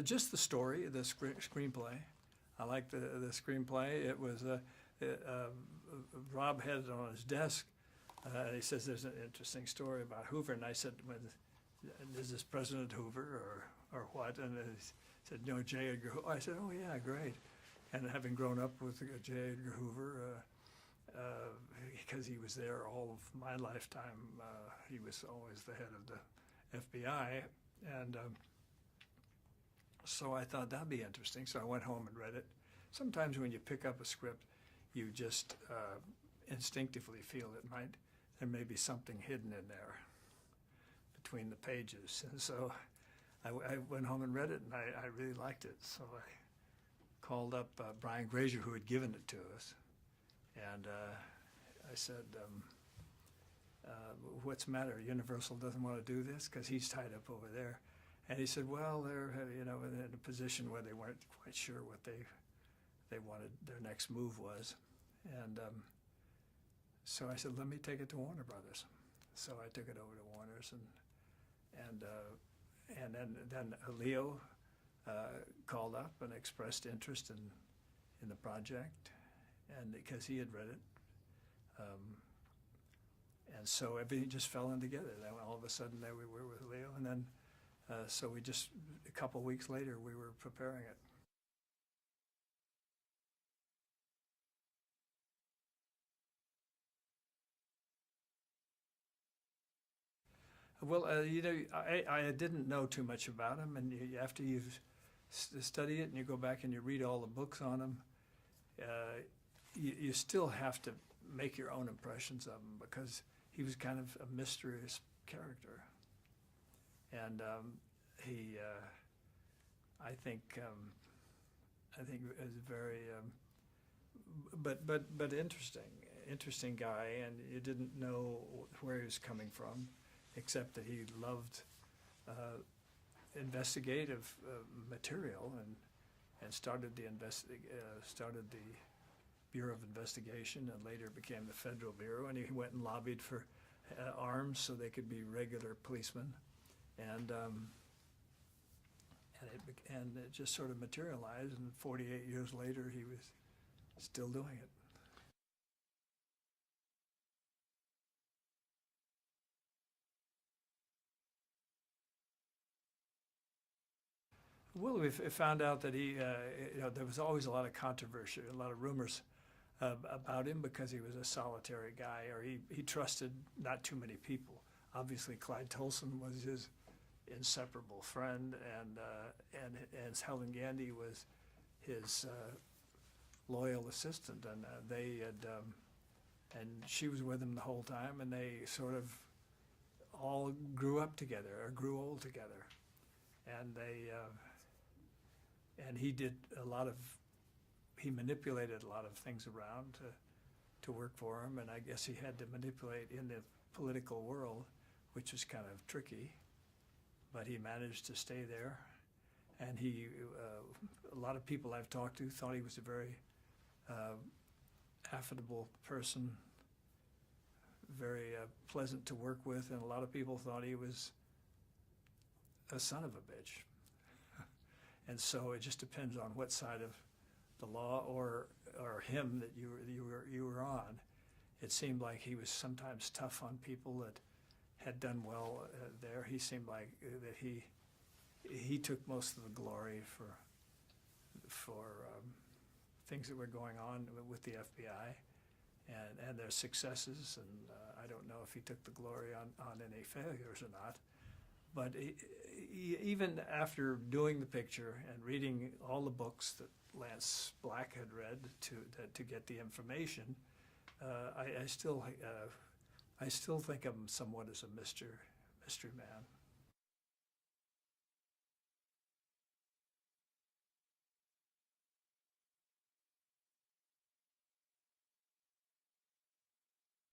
Just the story, the screenplay. I liked the screenplay. It was Rob had it on his desk. He says there's an interesting story about Hoover, and I said, "Is this President Hoover or what?" And he said, "No, J. Edgar Hoover." I said, "Oh yeah, great." And having grown up with J. Edgar Hoover, because he was there all of my lifetime, he was always the head of the FBI, and so I thought that'd be interesting. So I went home and read it. Sometimes when you pick up a script, you just instinctively feel there may be something hidden in there between the pages. And so I went home and read it, and I really liked it. So I called up Brian Grazer, who had given it to us, and I said, "What's the matter? Universal doesn't want to do this?" Because he's tied up over there. And he said, "Well, they're in a position where they weren't quite sure what they wanted their next move was." And so I said, "Let me take it to Warner Brothers." So I took it over to Warner's, and then Leo called up and expressed interest in the project, and because he had read it, and so everything just fell in together. Then all of a sudden, there we were with Leo, and then so we just a couple weeks later we were preparing it. Well, I didn't know too much about him, and after you've studied it and you go back and you read all the books on him, you still have to make your own impressions of him, because he was kind of a mysterious character, and he, I think it was very, but interesting guy, and you didn't know where he was coming from, except that he loved investigative material, and started the Bureau of Investigation, and later became the Federal Bureau, and he went and lobbied for arms so they could be regular policemen, and it just sort of materialized, and 48 years later he was still doing it. Well, we found out that he, there was always a lot of controversy, a lot of rumors about him, because he was a solitary guy, or he trusted not too many people. Obviously, Clyde Tolson was his inseparable friend, and Helen Gandy was his loyal assistant, and they had, and she was with him the whole time, and they sort of all grew up together, or grew old together, and and he manipulated a lot of things around to work for him, and I guess he had to manipulate in the political world, which was kind of tricky, but he managed to stay there. And a lot of people I've talked to thought he was a very affable person, very pleasant to work with, and a lot of people thought he was a son of a bitch. And so it just depends on what side of the law or him that you were on. It seemed like he was sometimes tough on people that had done well there. He seemed like that he took most of the glory for things that were going on with the FBI and their successes. And I don't know if he took the glory on any failures or not. But even after doing the picture and reading all the books that Lance Black had read to get the information, I still think of him somewhat as a mystery man.